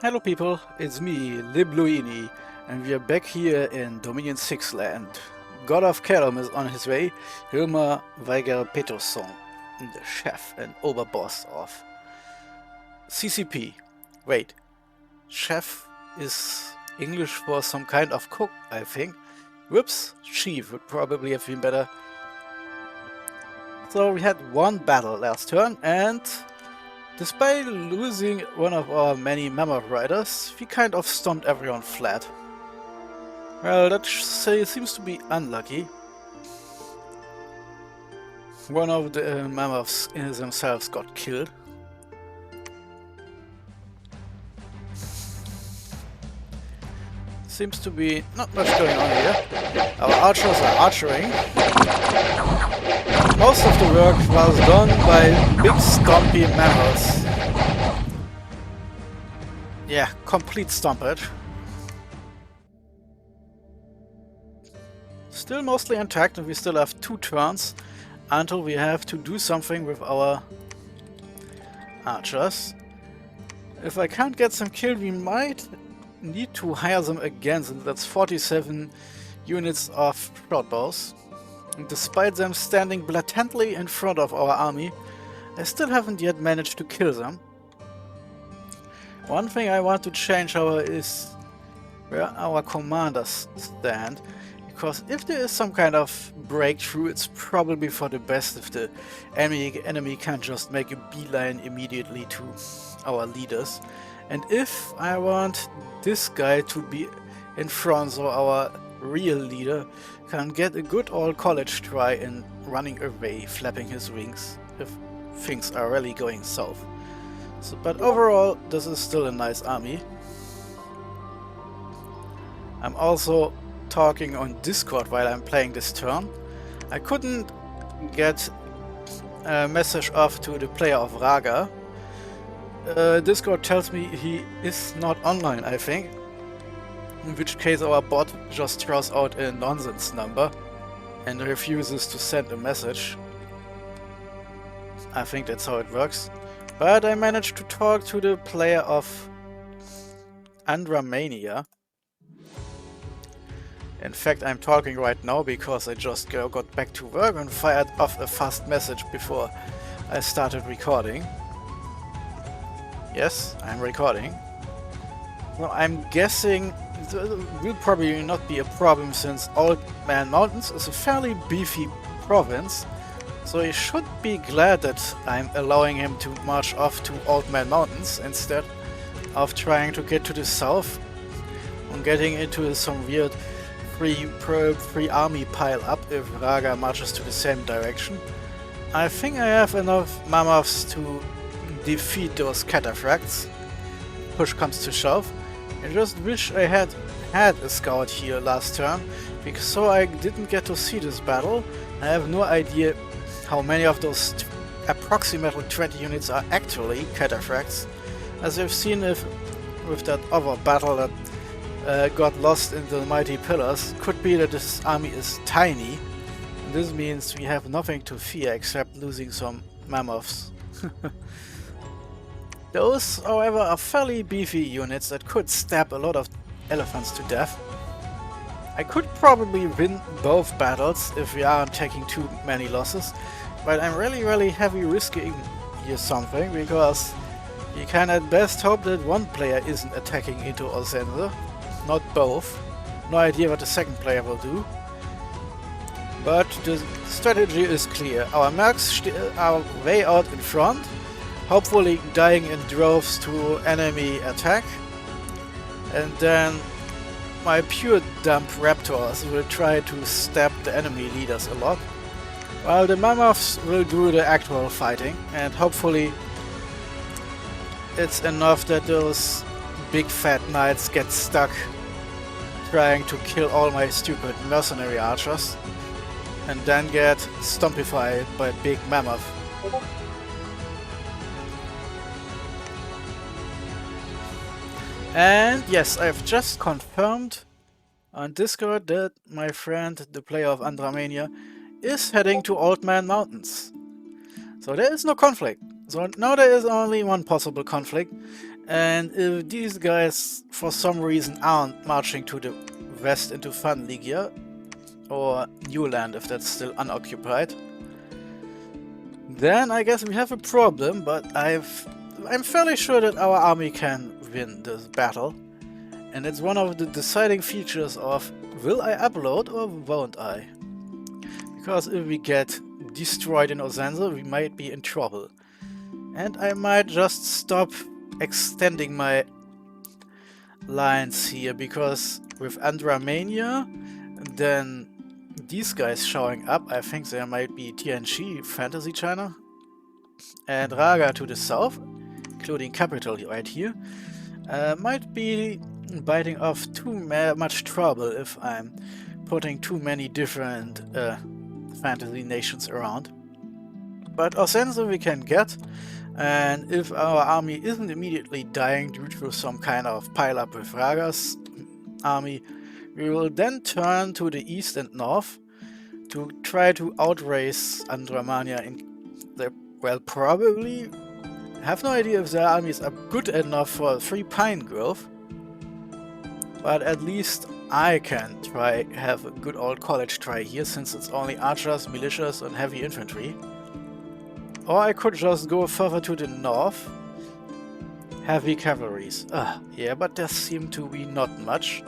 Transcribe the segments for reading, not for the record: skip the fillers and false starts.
Hello people, it's me, Libluini, and we are back here in Dominion 6 land. God of Caelum is on his way, Hilmar Weiger Peterson, the chef and overboss of CCP. Wait, chef is English for some kind of cook, I think. Whoops, chief would probably have been better. So we had one battle last turn, and despite losing one of our many mammoth riders, we kind of stomped everyone flat. Well, that seems to be unlucky. One of the mammoths themselves got killed. Seems to be not much going on here. Our archers are archering. Most of the work was done by big stompy mammoths. Yeah, complete stompage. Still mostly intact, and we still have 2 turns until we have to do something with our archers. If I can't get them killed, we might need to hire them again, since that's 47 units of shortbows. And despite them standing blatantly in front of our army, I still haven't yet managed to kill them. One thing I want to change is where our commanders stand, because if there is some kind of breakthrough, it's probably for the best if the enemy can just make a beeline immediately to our leaders. And if I want this guy to be in front, so our real leader can get a good old college try in running away, flapping his wings, if things are really going south. So, but overall, this is still a nice army. I'm also talking on Discord while I'm playing this turn. I couldn't get a message off to the player of Raga. Discord tells me he is not online, I think. In which case our bot just throws out a nonsense number and refuses to send a message. I think that's how it works. But I managed to talk to the player of Andramania. In fact, I'm talking right now because I just got back to work and fired off a fast message before I started recording. Yes, I'm recording. Well, I'm guessing it will probably not be a problem, since Old Man Mountains is a fairly beefy province, so he should be glad that I'm allowing him to march off to Old Man Mountains instead of trying to get to the south and getting into some weird free army pile up if Raga marches to the same direction. I think I have enough mammoths to defeat those cataphracts. Push comes to shove. I just wish I had a scout here last turn, because so I didn't get to see this battle. I have no idea how many of those approximately 20 units are actually cataphracts. As I've seen with that other battle that got lost in the mighty pillars, could be that this army is tiny, and this means we have nothing to fear except losing some mammoths. Those, however, are fairly beefy units that could stab a lot of elephants to death. I could probably win both battles if we aren't taking too many losses, but I'm really heavy risking here something, because you can at best hope that one player isn't attacking into Osense, not both. No idea what the second player will do. But the strategy is clear. Our mercs are way out in front, hopefully dying in droves to enemy attack, and then my pure dump raptors will try to stab the enemy leaders a lot, while the mammoths will do the actual fighting, and hopefully it's enough that those big fat knights get stuck trying to kill all my stupid mercenary archers and then get stompified by big mammoth. And yes, I've just confirmed on Discord that my friend, the player of Andramania, is heading to Old Man Mountains. So there is no conflict. So now there is only one possible conflict, And if these guys for some reason aren't marching to the west into Fanligia, or Newland if that's still unoccupied, then I guess we have a problem, but I'm fairly sure that our army can win this battle. And it's one of the deciding features of will I upload or won't I? Because if we get destroyed in Osense, we might be in trouble. And I might just stop extending my lines here, because with Andramania, then these guys showing up, I think there might be TNG, Fantasy China, and Raga to the south, including Capital right here, might be biting off too much trouble if I'm putting too many different fantasy nations around. But Osense we can get, and if our army isn't immediately dying due to some kind of pile-up with Raga's army, we will then turn to the east and north to try to outrace Andramania in the, well, probably, have no idea if their armies are good enough for 3 Pine Grove, but at least I can have a good old college try here, since it's only archers, militias and heavy infantry. Or I could just go further to the north, heavy cavalries. Yeah, but there seem to be not much.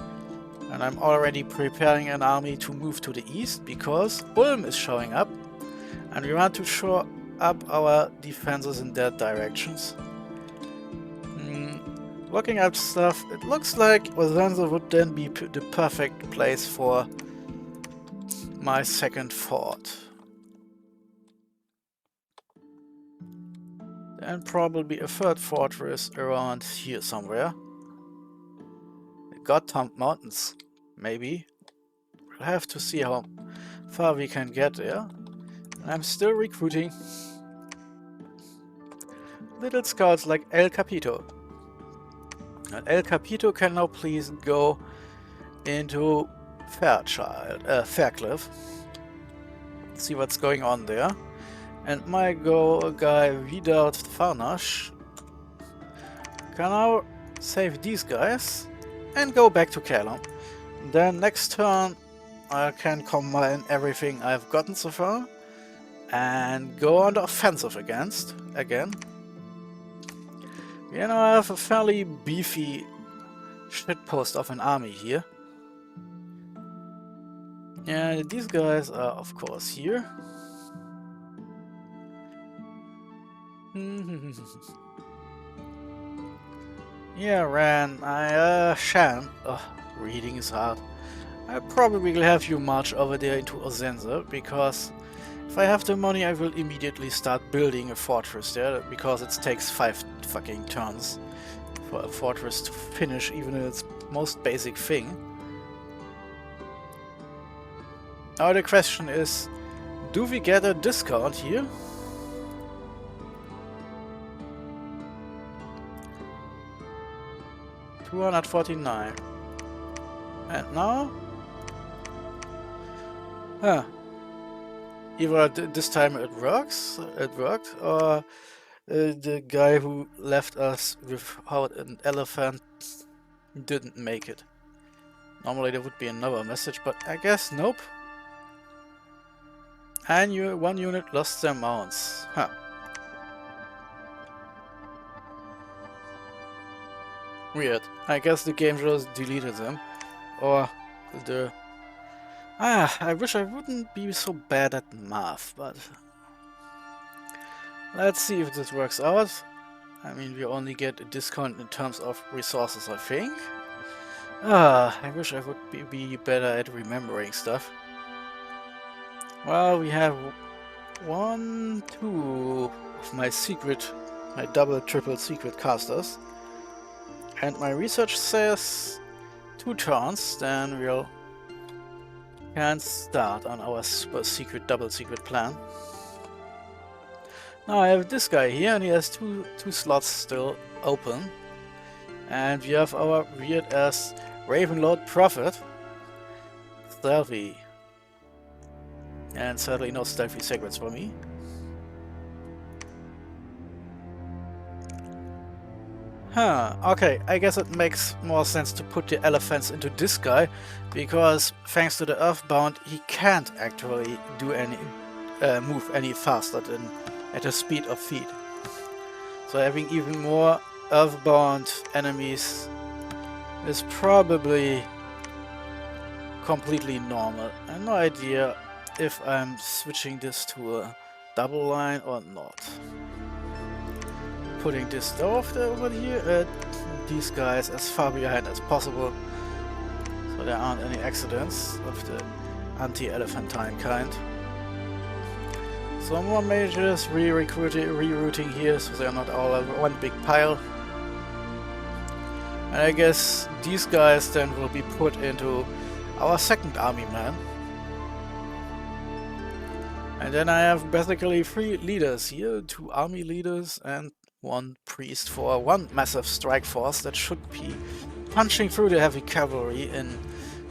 And I'm already preparing an army to move to the east, because Ulm is showing up, and we want to shore up our defenses in that directions. Looking at stuff, it looks like Osense would then be the perfect place for my second fort. And probably a third fortress around here somewhere. The Godthumb Mountains, maybe. We'll have to see how far we can get there. I'm still recruiting little scouts like El Capito. And El Capito can now please go into Faircliff. See what's going on there. And my guy Vidart Farnash can now save these guys and go back to Caelum. Then next turn I can combine everything I've gotten so far and go on the offensive again. You know, I have a fairly beefy shitpost of an army here. Yeah, these guys are of course here. Yeah, Ran, Shan. Reading is hard. I probably will have you march over there into Osense, because if I have the money I will immediately start building a fortress there, because it takes 5 fucking turns for a fortress to finish, even its most basic thing. Now the question is, do we get a discount here? $249. And now? Huh. Either this time it worked, or the guy who left us without an elephant didn't make it. Normally there would be another message, but I guess nope. And one unit lost their mounts. Huh. Weird. I guess the game just deleted them. Or the... I wish I wouldn't be so bad at math, but... Let's see if this works out. I mean, we only get a discount in terms of resources, I think. I wish I would be better at remembering stuff. Well, we have 1, 2 of my double, triple secret casters. And my research says 2 turns, then we'll can start on our super secret, double secret plan. Now I have this guy here, and he has two slots still open. And we have our weird ass Ravenlord Prophet. Stealthy. And certainly no stealthy segments for me. Huh, okay, I guess it makes more sense to put the elephants into this guy, because thanks to the Earthbound, he can't actually do any move any faster than at the speed of feet. So having even more Earthbound enemies is probably completely normal. I have no idea if I'm switching this to a double line or not. Putting this over here, these guys as far behind as possible, so there aren't any accidents of the anti-elephantine kind. Some more mages rerouting here, so they're not all over one big pile. And I guess these guys then will be put into our second army man. And then I have basically 3 leaders here, 2 army leaders and 1 priest for 1 massive strike force that should be punching through the heavy cavalry in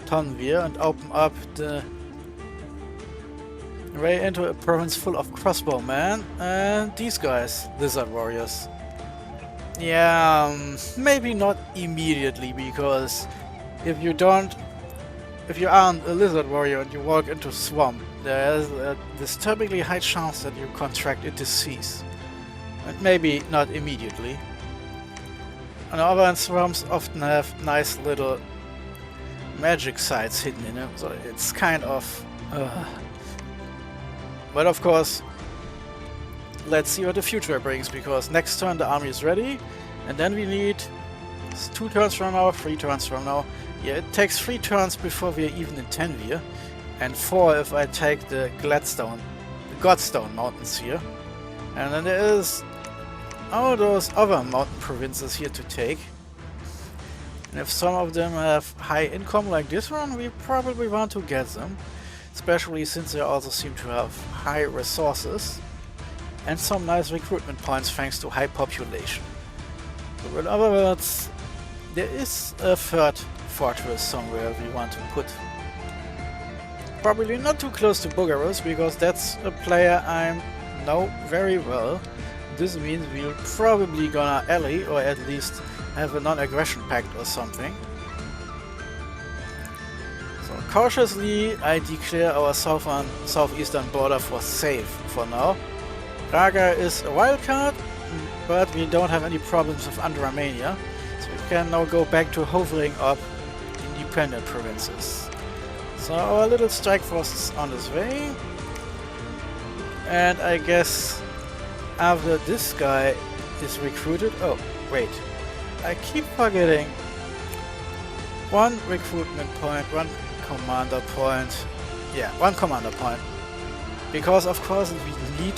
Tonvir and open up the way into a province full of crossbowmen and these guys, lizard warriors. Yeah, maybe not immediately, because if you aren't a lizard warrior and you walk into swamp, there is a disturbingly high chance that you contract a disease. And maybe not immediately. On the other hand, swamps often have nice little magic sites hidden in them, so it's kind of... But of course, let's see what the future brings, because next turn the army is ready, and then we need 2 turns from now, 3 turns from now. Yeah, it takes 3 turns before we are even in Tenvir, and 4 if I take the Godstone mountains here. And then there is all those other mountain provinces here to take. And if some of them have high income like this one, we probably want to get them. Especially since they also seem to have high resources and some nice recruitment points thanks to high population. So in other words, there is a 3rd fortress somewhere we want to put. Probably not too close to Bugarus, because that's a player I know very well. This means we're probably gonna ally, or at least have a non-aggression pact or something. So cautiously I declare our southeastern border for safe for now. Raga is a wildcard, but we don't have any problems with Andramania, so we can now go back to hovering up independent provinces. So our little strike force is on its way, and I guess after this guy is recruited... Oh, wait. I keep forgetting. 1 recruitment point, 1 commander point. Yeah, 1 commander point. Because of course we need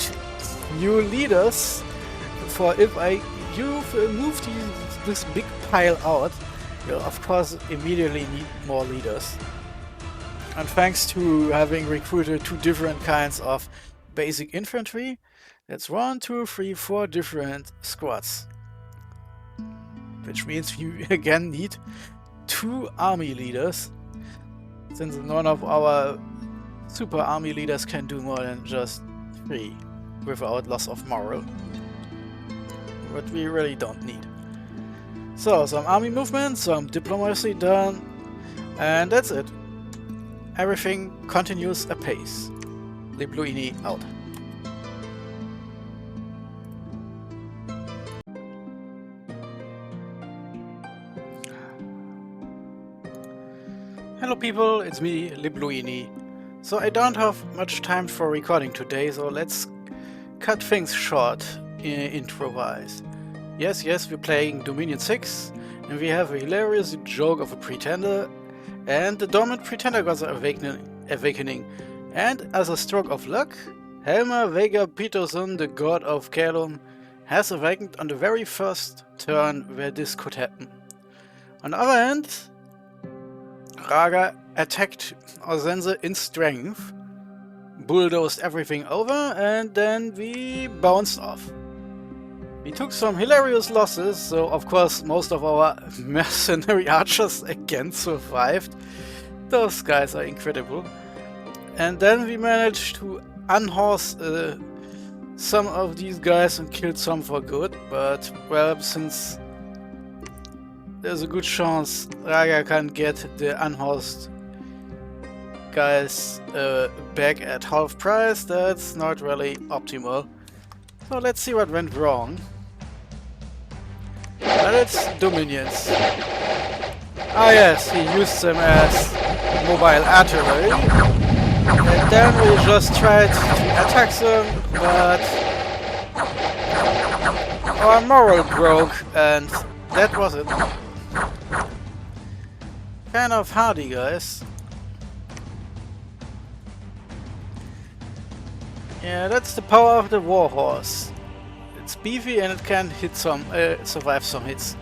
new leaders for if you move this big pile out, you'll of course immediately need more leaders. And thanks to having recruited 2 different kinds of basic infantry, that's 1, 2, 3, 4 different squads. Which means you again need 2 army leaders, since none of our super army leaders can do more than just 3 without loss of morale. But we really don't need. So, some army movement, some diplomacy done, and that's it. Everything continues apace. Libluini out. Hello people, it's me, Libluini. So I don't have much time for recording today, so let's cut things short intro-wise. Yes, we're playing Dominion 6, and we have a hilarious joke of a pretender, and the dormant pretender gods are awakening. And as a stroke of luck, Helmer Vega Peterson, the god of Caelum, has awakened on the very first turn where this could happen. On the other hand, Raga attacked Ozense in strength, bulldozed everything over, and then we bounced off. We took some hilarious losses, so of course most of our mercenary archers again survived. Those guys are incredible. And then we managed to unhorse some of these guys and killed some for good, but well, since there's a good chance Raga can get the unhorsed guys back at half price. That's not really optimal. So let's see what went wrong. But it's Dominions. Ah yes, he used them as mobile artillery. And then we just tried to attack them, but our morale broke and that was it. Kind of hardy, guys. Yeah, that's the power of the warhorse. It's beefy and it can hit some, survive some hits.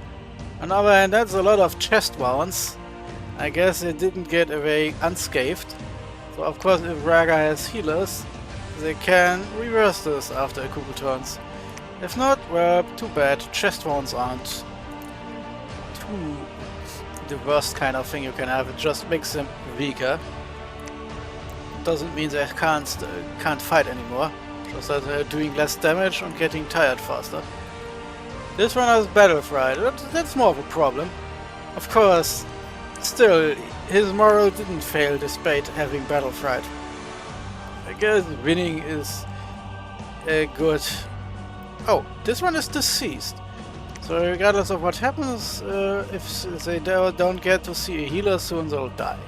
On the other hand, that's a lot of chest wounds. I guess it didn't get away unscathed. So of course, if Raga has healers, they can reverse this after a couple turns. If not, well, too bad. Chest wounds aren't too the worst kind of thing you can have. It just makes them weaker. Doesn't mean they can't fight anymore. Just that they're doing less damage and getting tired faster. This one has battle fright. That's more of a problem. Of course, still, his morale didn't fail despite having battle fright. I guess winning is a good... Oh, this one is deceased. So regardless of what happens, if they don't get to see a healer soon, they'll die.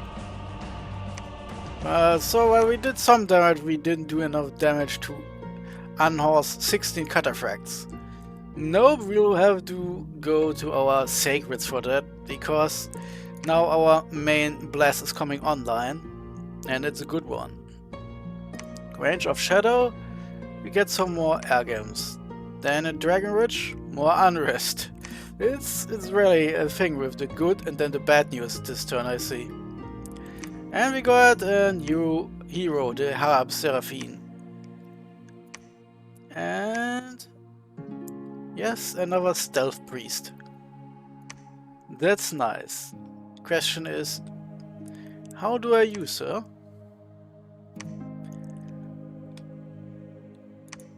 So while we did some damage, we didn't do enough damage to unhorse 16 cataphracts. Nope, we'll have to go to our sacreds for that, because now our main blast is coming online, and it's a good one. Range of Shadow, we get some more air games. Then in Dragon Ridge, more unrest. It's really a thing with the good and then the bad news this turn, I see. And we got a new hero, the Harab Seraphine. And yes, another stealth priest. That's nice. Question is, how do I use her?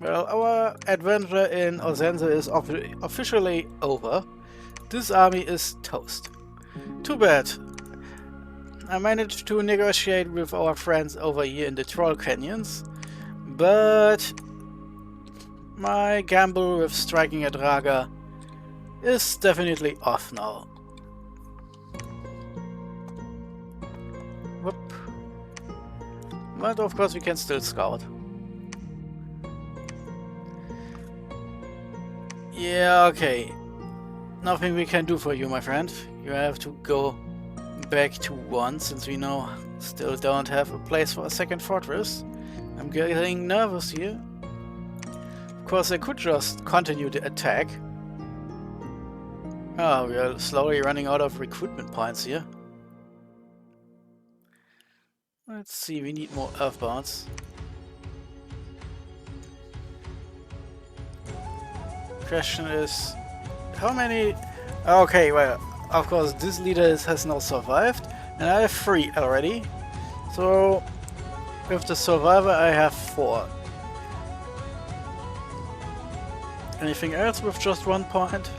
Well, our adventure in Osense is officially over. This army is toast. Too bad. I managed to negotiate with our friends over here in the Troll Canyons, but my gamble with striking at Raga is definitely off now. Whoop. But of course we can still scout. Yeah, okay. Nothing we can do for you, my friend. You have to go back to 1, since we now still don't have a place for a second fortress. I'm getting nervous here. Of course, I could just continue the attack. Oh, we are slowly running out of recruitment points here. Let's see, we need more earthbounds. Question is, how many... Okay, well, of course this leader has now survived, and I have 3 already. So, with the survivor I have 4. Anything else with just 1 point?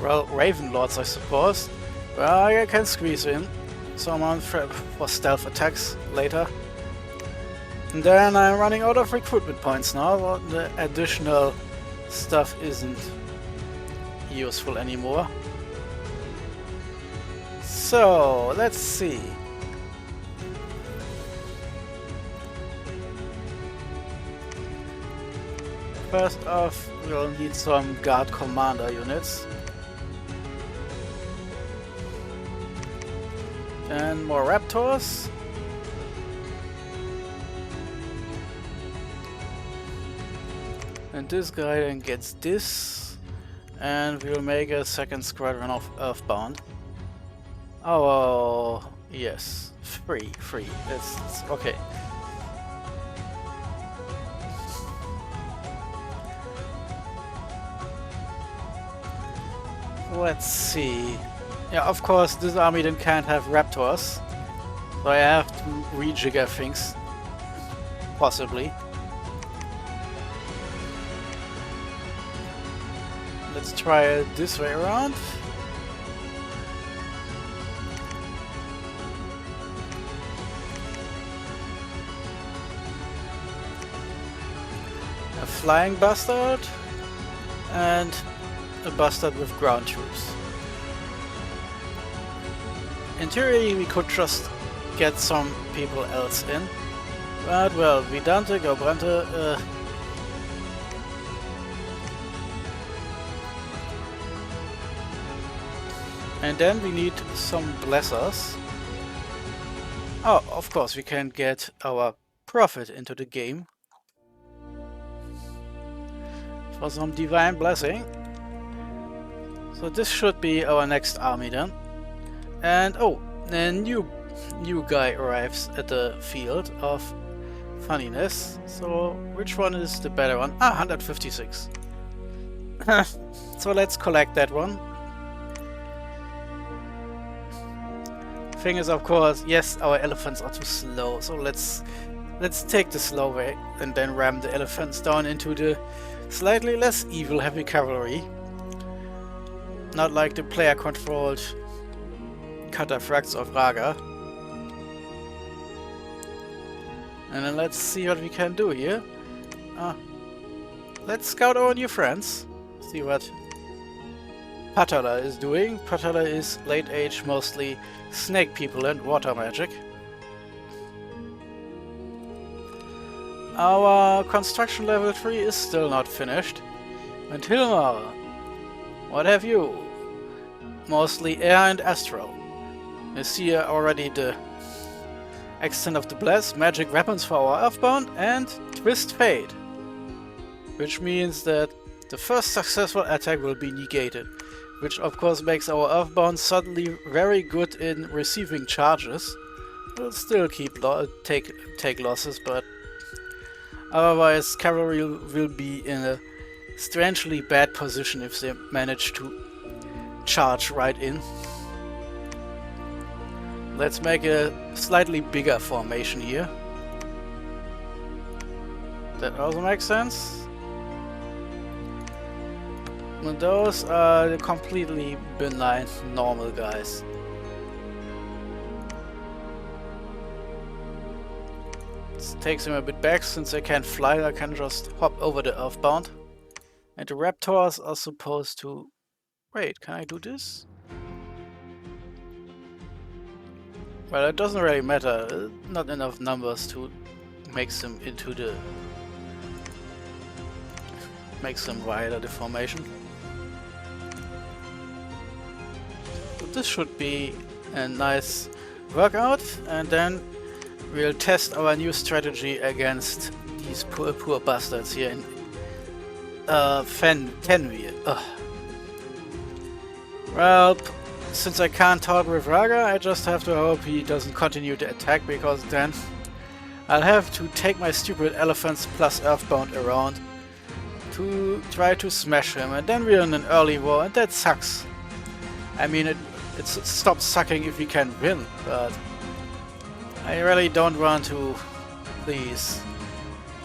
Well, Raven Lords, I suppose. Well, I can squeeze in someone for stealth attacks later. And then I'm running out of recruitment points now. The additional stuff isn't useful anymore. So, let's see. First off, we'll need some guard commander units. And more raptors. And this guy then gets this. And we'll make a second squadron of Earthbound. Oh, yes. Free. It's okay. Let's see. Yeah, of course, this army then can't have raptors. So I have to rejigger things. Possibly. Let's try it this way around. a flying bastard, and a bastard with ground troops. In theory, we could just get some people else in, but well, Vidante, Gaubrante, and then we need some blessers. Oh, of course, we can get our prophet into the game for some divine blessing. So this should be our next army then. And oh, a new guy arrives at the field of funniness. So which one is the better one? Ah, 156. So let's collect that one. Thing is, of course, yes, our elephants are too slow. So let's take the slow way and then ram the elephants down into the slightly less evil heavy cavalry. Not like the player-controlled cataphracts of Raga. And then let's see what we can do here. Let's scout our new friends. See what Patala is doing. Patala is late age, mostly snake people and water magic. Our construction level 3 is still not finished. And Hilmar, what have you? Mostly air and astral. You see here already the extent of the bless, magic weapons for our Earthbound, and Twist Fate. Which means that the first successful attack will be negated. Which of course makes our Earthbound suddenly very good in receiving charges. We'll still take losses, but otherwise cavalry will be in a strangely bad position if they manage to charge right in. Let's make a slightly bigger formation here. That also makes sense. And those are the completely benign, normal guys. This takes him a bit back, since I can't fly, I can just hop over the Earthbound. And the Raptors are supposed to... Wait, can I do this? Well, it doesn't really matter. Not enough numbers to make them into the... makes them wider, the formation. So this should be a nice workout, and then we'll test our new strategy against these poor bastards here in Fenrir. Well, since I can't talk with Raga, I just have to hope he doesn't continue the attack, because then I'll have to take my stupid elephants plus Earthbound around to try to smash him, and then we're in an early war, and that sucks. I mean, it stops sucking if we can win, but I really don't want to. Please,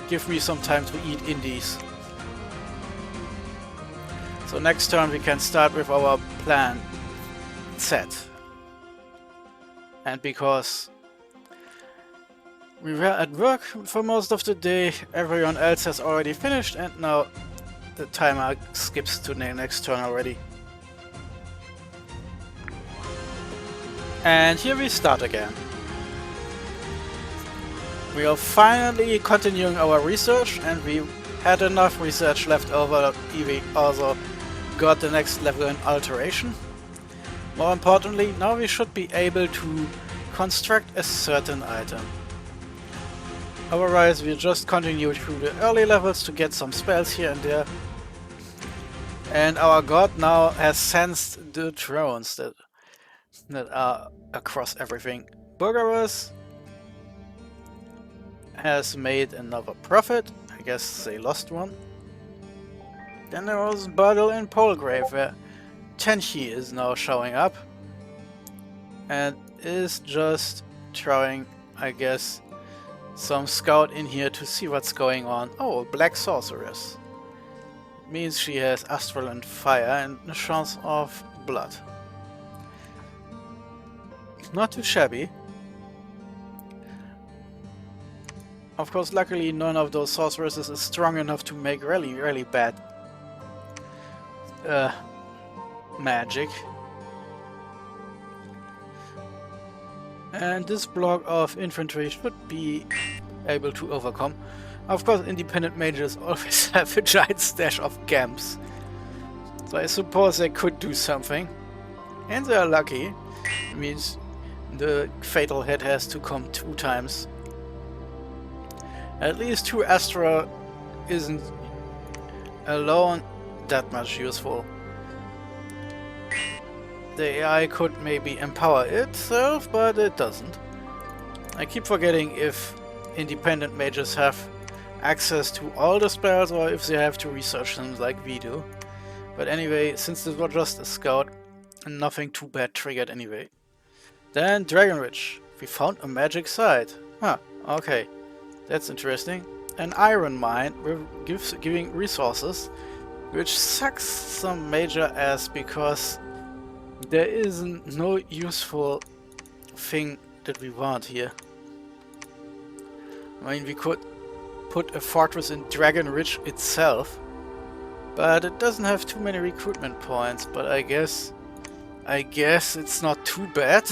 give me some time to eat indies. So next turn we can start with our plan set. And because we were at work for most of the day, everyone else has already finished, and now the timer skips to the next turn already. And here we start again. We are finally continuing our research, and we had enough research left over that we also got the next level in alteration. More importantly, now we should be able to construct a certain item. Otherwise, we'll just continue through the early levels to get some spells here and there. And our god now has sensed the drones that are across everything. Burgerus has made another prophet. I guess they lost one. Then there was Battle in Polegrave, where Tenchi is now showing up and is just throwing, I guess, some scout in here to see what's going on. Oh, a black sorceress. Means she has astral and fire and a chance of blood. Not too shabby. Of course, luckily none of those sorceresses is strong enough to make really, really bad magic. And this block of infantry should be able to overcome. Of course, independent mages always have a giant stash of camps. So I suppose they could do something. And they are lucky. It means the fatal hit has to come 2 times. At least 2 Astra isn't alone that much useful. The AI could maybe empower itself, but it doesn't. I keep forgetting if independent mages have access to all the spells or if they have to research them like we do. But anyway, since this was just a scout, nothing too bad triggered anyway. Then Dragon Ridge. We found a magic site. Huh, okay. That's interesting. An iron mine giving resources, which sucks some major ass because there isn't no useful thing that we want here. I mean, we could put a fortress in Dragon Ridge itself, but it doesn't have too many recruitment points, but I guess it's not too bad.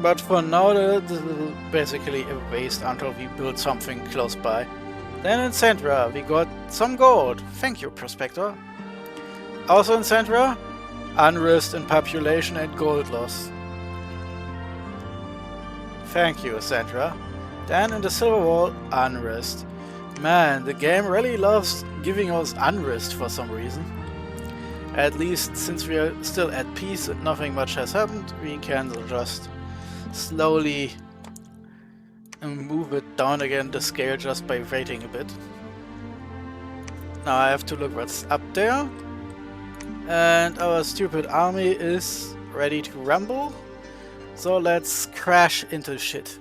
But for now, this is basically a waste until we build something close by. Then in Centra, we got some gold. Thank you, Prospector. Also in Centra, unrest in population and gold loss. Thank you, Centra. Then in the Silver Wall, unrest. Man, the game really loves giving us unrest for some reason. At least since we are still at peace and nothing much has happened, we can just slowly move it down again the scale just by waiting a bit. Now I have to look what's up there. And our stupid army is ready to rumble. So let's crash into shit.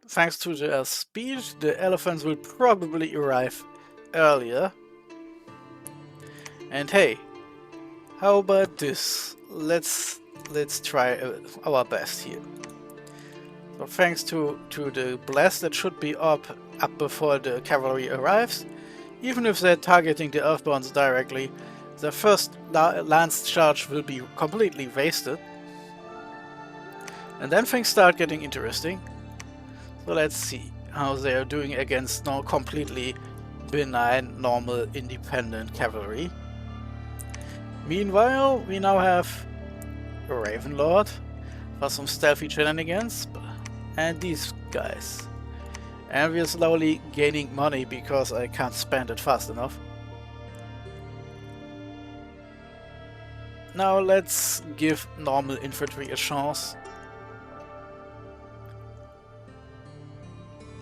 Thanks to their speed, the elephants will probably arrive earlier. And hey, how about this? Let's try our best here. So thanks to the blast that should be up before the cavalry arrives. Even if they're targeting the Earthborns directly, the first lance charge will be completely wasted. And then things start getting interesting. So let's see how they are doing against now completely benign, normal, independent cavalry. Meanwhile, we now have a Ravenlord for some stealthy shenanigans, and these guys. And we're slowly gaining money because I can't spend it fast enough. Now let's give normal infantry a chance.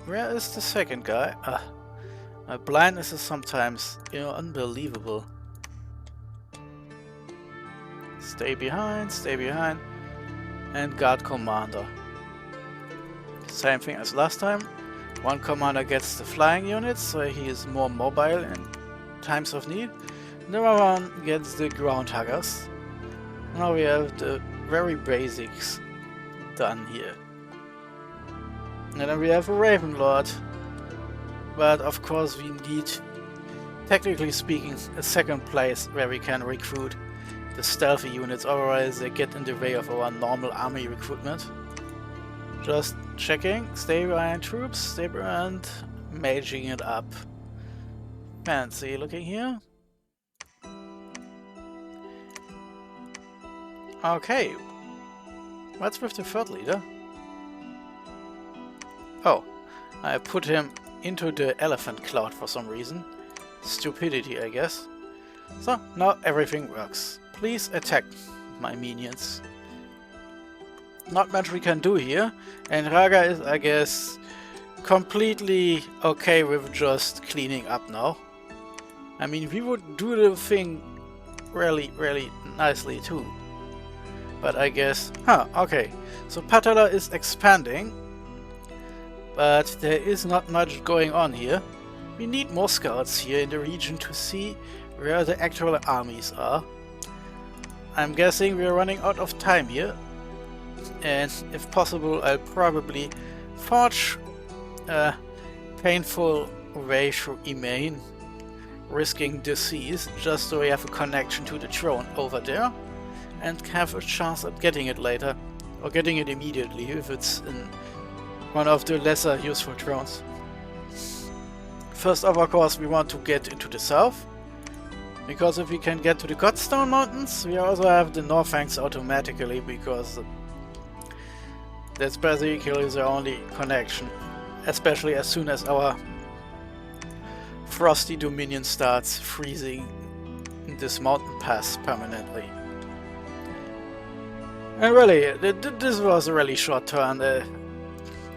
Where is the second guy? My blindness is sometimes, unbelievable. Stay behind, and guard commander. Same thing as last time. One commander gets the flying units, so he is more mobile in times of need. The other one gets the ground huggers. Now we have the very basics done here. And then we have a Ravenlord. But of course we need, technically speaking, a second place where we can recruit the stealthy units, otherwise they get in the way of our normal army recruitment. Just checking, stay behind troops, stay behind, maging it up. Fancy looking here. Okay, what's with the third leader? Oh, I put him into the elephant cloud for some reason. Stupidity, I guess. So, now everything works. Please attack my minions. Not much we can do here, and Raga is, I guess, completely okay with just cleaning up now. I mean, we would do the thing really, really nicely too. But I guess... okay. So Patala is expanding, but there is not much going on here. We need more scouts here in the region to see where the actual armies are. I'm guessing we're running out of time here. And if possible, I'll probably forge a painful way through Emain, risking disease, just so we have a connection to the throne over there, and have a chance at getting it later, or getting it immediately if it's in one of the lesser useful thrones. First off, of course, we want to get into the south, because if we can get to the Godstone Mountains, we also have the Northangs automatically, because that's basically the only connection, especially as soon as our Frosty Dominion starts freezing this mountain pass permanently. And really, this was a really short turn.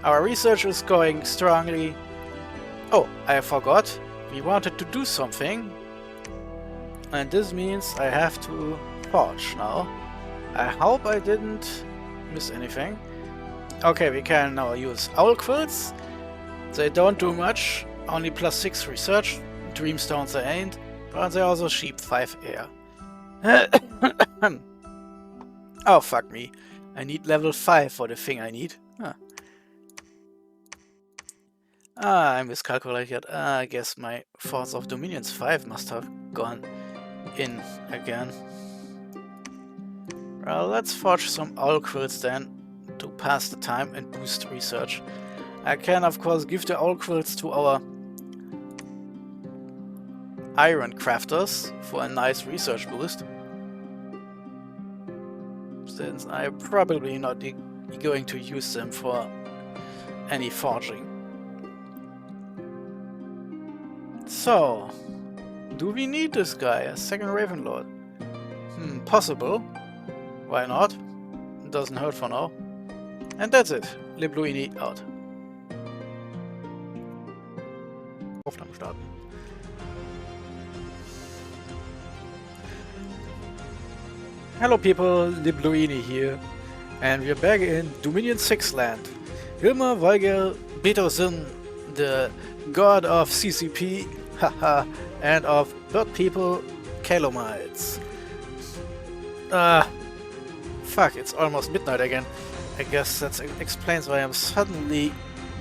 Our research is going strongly. Oh, I forgot. We wanted to do something. And this means I have to forge now. I hope I didn't miss anything. Okay, we can now use owl quills. They don't do much. Only +6 research. Dreamstones they ain't. But they also sheep 5 air. Oh, fuck me. I need level 5 for the thing I need. Huh. Ah, I miscalculated. I guess my Force of Dominions 5 must have gone in again. Well, let's forge some owl quills then to pass the time and boost research. I can, of course, give the owl quills to our iron crafters for a nice research boost, since I'm probably not going to use them for any forging. So, do we need this guy, a second Ravenlord? Possible. Why not? Doesn't hurt for now. And that's it. Libluini out. Aufnahme starten. Hello people, Libluini here, and we're back in Dominion 6 land. Hilma Weigel Beethoven, the god of CCP, haha, and of bird people, Caelumites. Fuck, it's almost midnight again. I guess that explains why I'm suddenly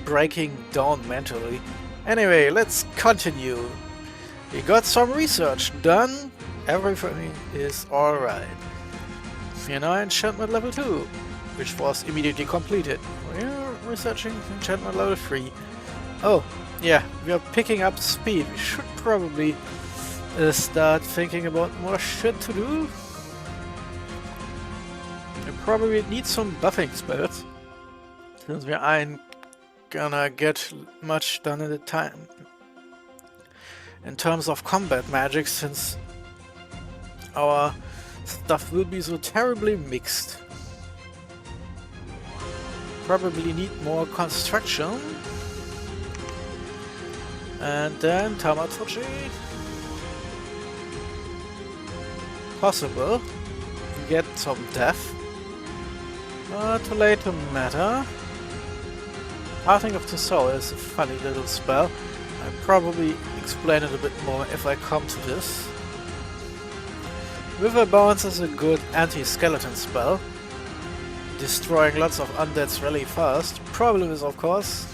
breaking down mentally. Anyway, let's continue. We got some research done. Everything is alright. We're now enchantment level 2, which was immediately completed. We're researching enchantment level 3. Oh, yeah, we are picking up speed. We should probably start thinking about more shit to do. We probably need some buffing spells, since we aren't gonna get much done at a time in terms of combat magic, since our stuff will be so terribly mixed. Probably need more construction. And then Tamatrochi. Possible. Get some death. Too late to matter. Parting of the Soul is a funny little spell. I'll probably explain it a bit more if I come to this. River Bounce is a good anti-skeleton spell, destroying lots of undeads really fast. Problem is, of course,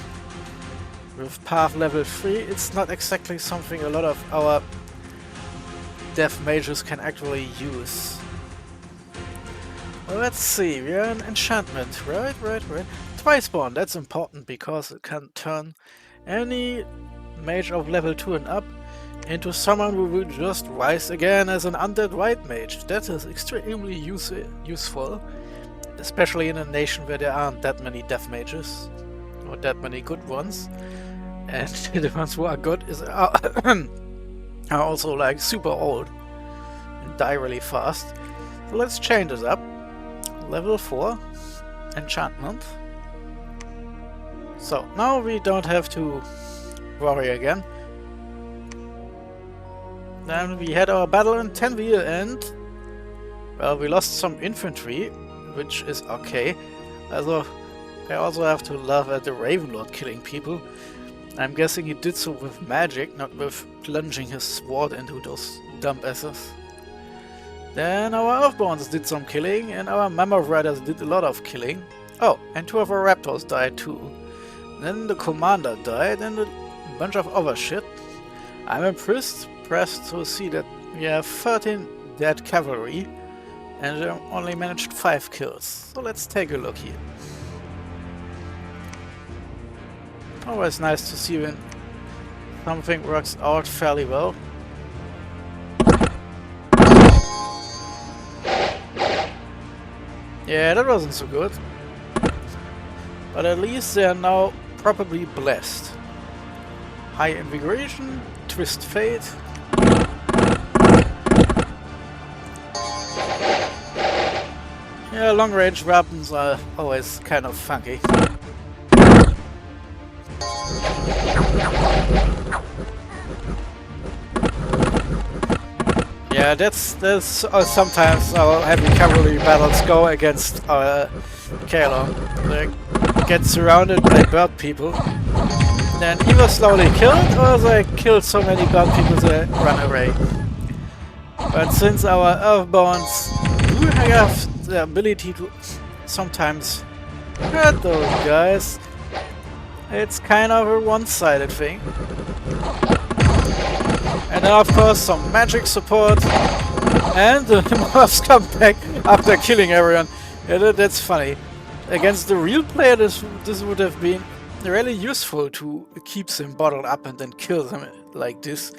with Path level 3, it's not exactly something a lot of our death mages can actually use. Well, let's see, we are in enchantment, right. Twice-born, that's important because it can turn any mage of level 2 and up into someone who will just rise again as an undead white mage. That is extremely useful, especially in a nation where there aren't that many death mages, or that many good ones, and the ones who are good are also like super old and die really fast. So let's change this up. Level 4 enchantment. So now we don't have to worry again. Then we had our battle in Tenville and, well, we lost some infantry, which is okay. Also, I also have to laugh at the Ravenlord killing people. I'm guessing he did so with magic, not with plunging his sword into those dumb asses. Then our Earthborns did some killing, and our Mammoth Riders did a lot of killing. Oh, and 2 of our Raptors died too. Then the Commander died, and a bunch of other shit. I'm impressed to see that we have 13 dead cavalry, and only managed 5 kills. So let's take a look here. Always nice to see when something works out fairly well. Yeah, that wasn't so good. But at least they are now probably blessed. High Invigoration, Twist Fate. Yeah, long range weapons are always kind of funky. Yeah, that's sometimes how heavy cavalry battles go against our Caelum. They get surrounded by bird people, then either slowly killed or they kill so many bird people they run away. But since our Earthborns do have the ability to sometimes hurt those guys, it's kind of a one-sided thing. And then of course some magic support, and the mobs come back after killing everyone. Yeah, that's funny. Against the real player this would have been really useful to keep them bottled up and then kill them like this.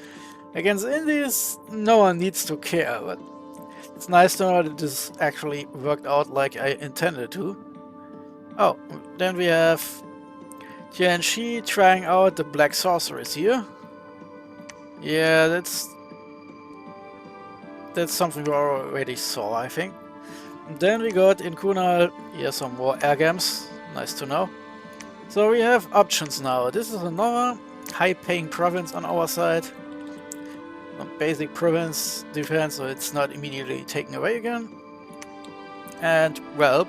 Against indies, no one needs to care, but it's nice to know that this actually worked out like I intended to. Oh, then we have Tianxi trying out the Black Sorceress here. Yeah, that's something we already saw, I think. And then we got in Kunal, yeah, some more air games. Nice to know. So we have options now. This is another high-paying province on our side. A basic province defense, so it's not immediately taken away again. And well,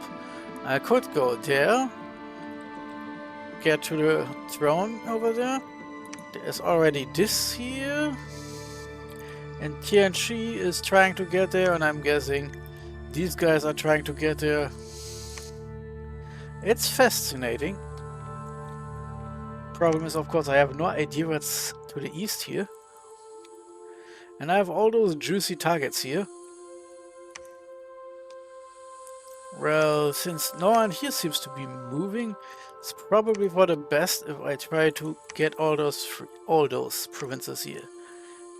I could go there, get to the throne over there. There's already this here, and Tianxi is trying to get there, and I'm guessing these guys are trying to get there. It's fascinating. Problem is, of course, I have no idea what's to the east here. And I have all those juicy targets here. Well, since no one here seems to be moving, it's probably for the best if I try to get all those provinces here.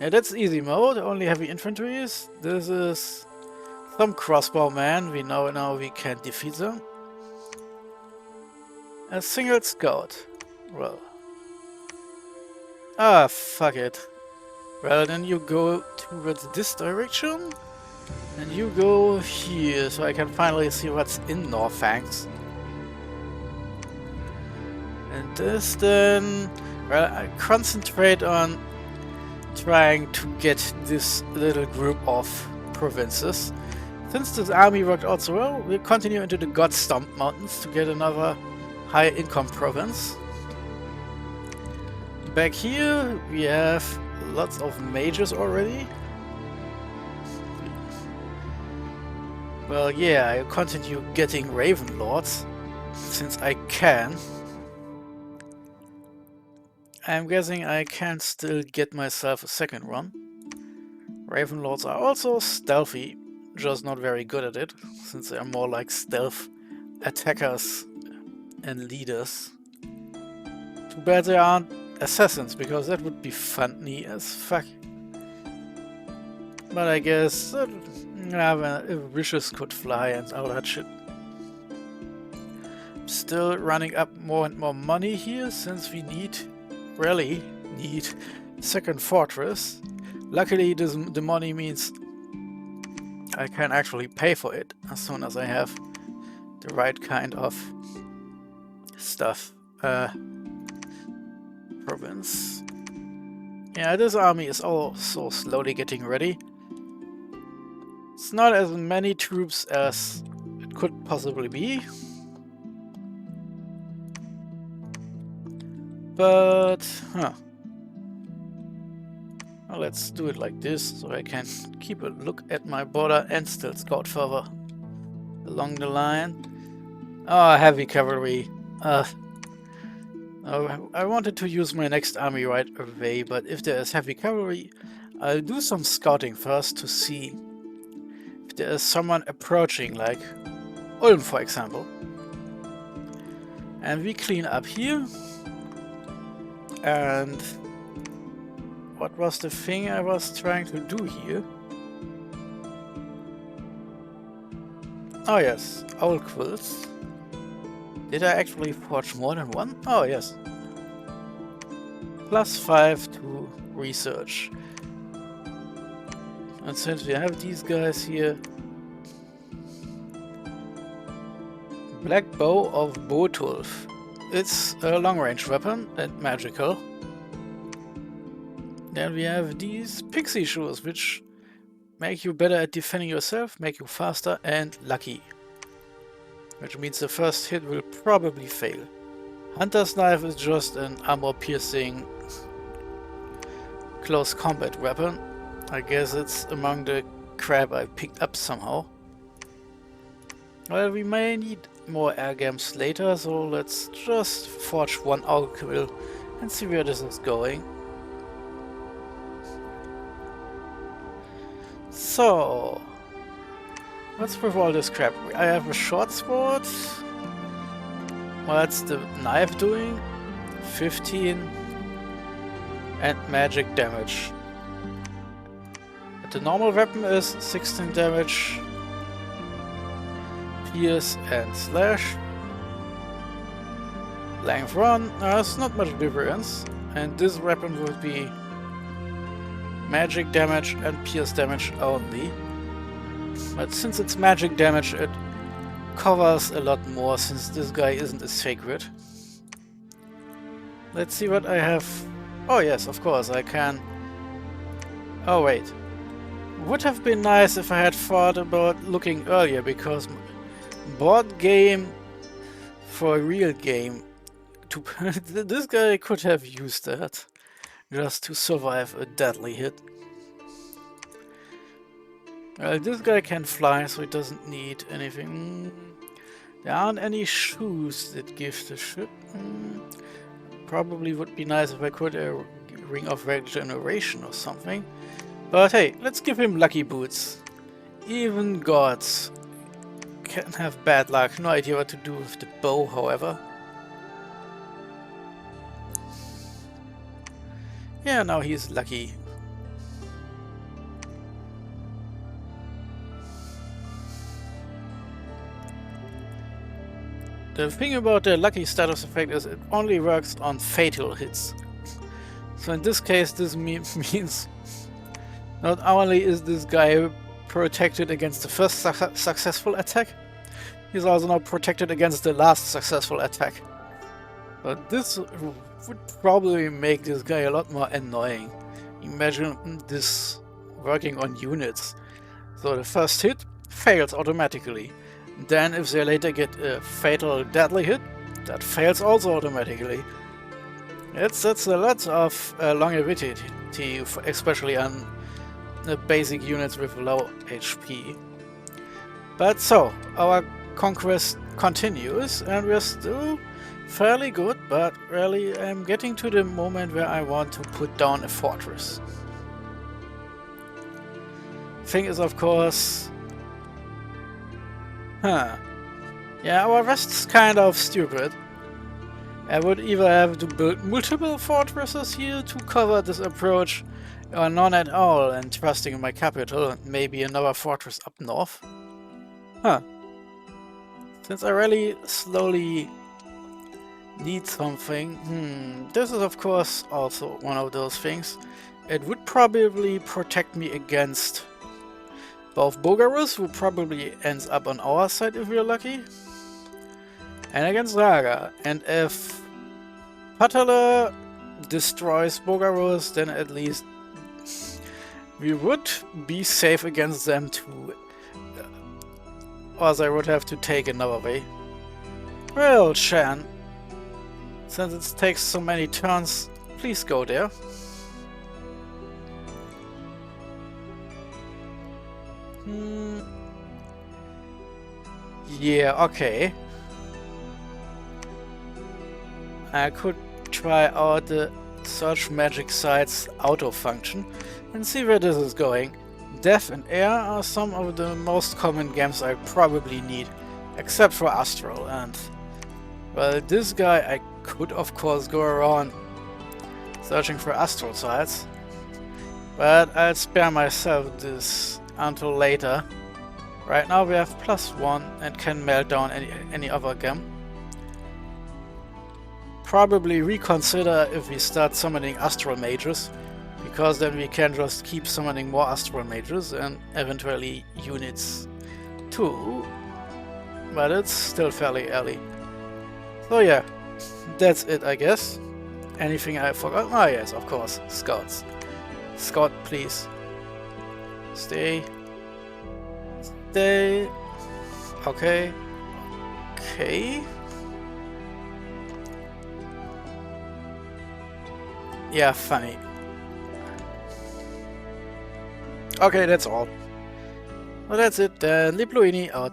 Yeah, that's easy mode, only heavy infantry is. This is some crossbowmen, we know now we can defeat them. A single scout. Well. Ah, fuck it. Well, then you go towards this direction. And you go here, so I can finally see what's in Northanks. And this then... Well, I concentrate on trying to get this little group of provinces. Since this army worked out so well, we'll continue into the Godstomp Mountains to get another high-income province. Back here, we have lots of mages already. Well, yeah, I'll continue getting Raven Lords, since I can. I'm guessing I can still get myself a second one. Raven Lords are also stealthy, just not very good at it, since they are more like stealth attackers and leaders. Too bad they aren't assassins, because that would be funny as fuck. But I guess if wishes could fly and all that shit. I'm still running up more and more money here, since we really need second fortress. Luckily the money means I can actually pay for it as soon as I have the right kind of stuff. Province. Yeah, this army is also slowly getting ready. It's not as many troops as it could possibly be. But, Well, let's do it like this, so I can keep a look at my border and still scout further along the line. Oh, heavy cavalry. I wanted to use my next army right away, but if there is heavy cavalry, I'll do some scouting first to see if there is someone approaching, like Ulm, for example. And we clean up here. And what was the thing I was trying to do here? Oh yes, owl quills. Did I actually forge more than one? Oh yes. +5 to research. And since we have these guys here... Black Bow of Botulf. It's a long-range weapon and magical. Then we have these pixie shoes, which make you better at defending yourself, make you faster and lucky. Which means the first hit will probably fail. Hunter's Knife is just an armor-piercing close combat weapon. I guess it's among the crap I picked up somehow. Well, we may need more air games later, so let's just forge one owl quill and see where this is going. So, what's with all this crap? I have a short sword. What's the knife doing? 15 and magic damage. But the normal weapon is 16 damage. Pierce and slash. Length run, there's not much difference. And this weapon would be magic damage and pierce damage only. But since it's magic damage, it covers a lot more since this guy isn't a sacred. Let's see what I have. Oh yes, of course, I can... Oh wait. Would have been nice if I had thought about looking earlier, because board game for a real game. This guy could have used that just to survive a deadly hit. This guy can fly, so he doesn't need anything. There aren't any shoes that give the shit. Probably would be nice if I could a Ring of Regeneration or something. But hey, let's give him lucky boots. Even gods can have bad luck. No idea what to do with the bow, however. Yeah, now he's lucky. The thing about the lucky status effect is it only works on fatal hits. So in this case, this means not only is this guy protected against the first successful attack, he's also now protected against the last successful attack. But this would probably make this guy a lot more annoying. Imagine this working on units. So the first hit fails automatically. Then if they later get a fatal deadly hit, that fails also automatically. That's a lot of longevity, especially on the basic units with low HP. But so, our conquest continues, and we're still fairly good, but really I'm getting to the moment where I want to put down a fortress. Thing is, of course... Yeah, our west's kind of stupid. I would either have to build multiple fortresses here to cover this approach, or none at all and trusting in my capital and maybe another fortress up north. Since I really slowly need something, this is of course also one of those things. It would probably protect me against both Bogarus, who probably ends up on our side if we're lucky, and against Raga. And if Patala destroys Bogarus, then at least we would be safe against them too. Or I would have to take another way. Well, Shan, since it takes so many turns, please go there. Yeah, okay. I could try out the search magic sites auto function and see where this is going. Death and air are some of the most common gems I probably need, except for astral, and well, this guy I could of course go around searching for astral sites, but I'll spare myself this until later. Right now we have +1 and can melt down any other gem. Probably reconsider if we start summoning astral mages, because then we can just keep summoning more astral mages and eventually units too, but it's still fairly early. So yeah, that's it I guess. Anything I forgot? Ah yes, of course, scouts. Scout please. Stay. Stay. Okay. Okay. Yeah, funny. Okay, that's all. Well, that's it then. Lipluini out.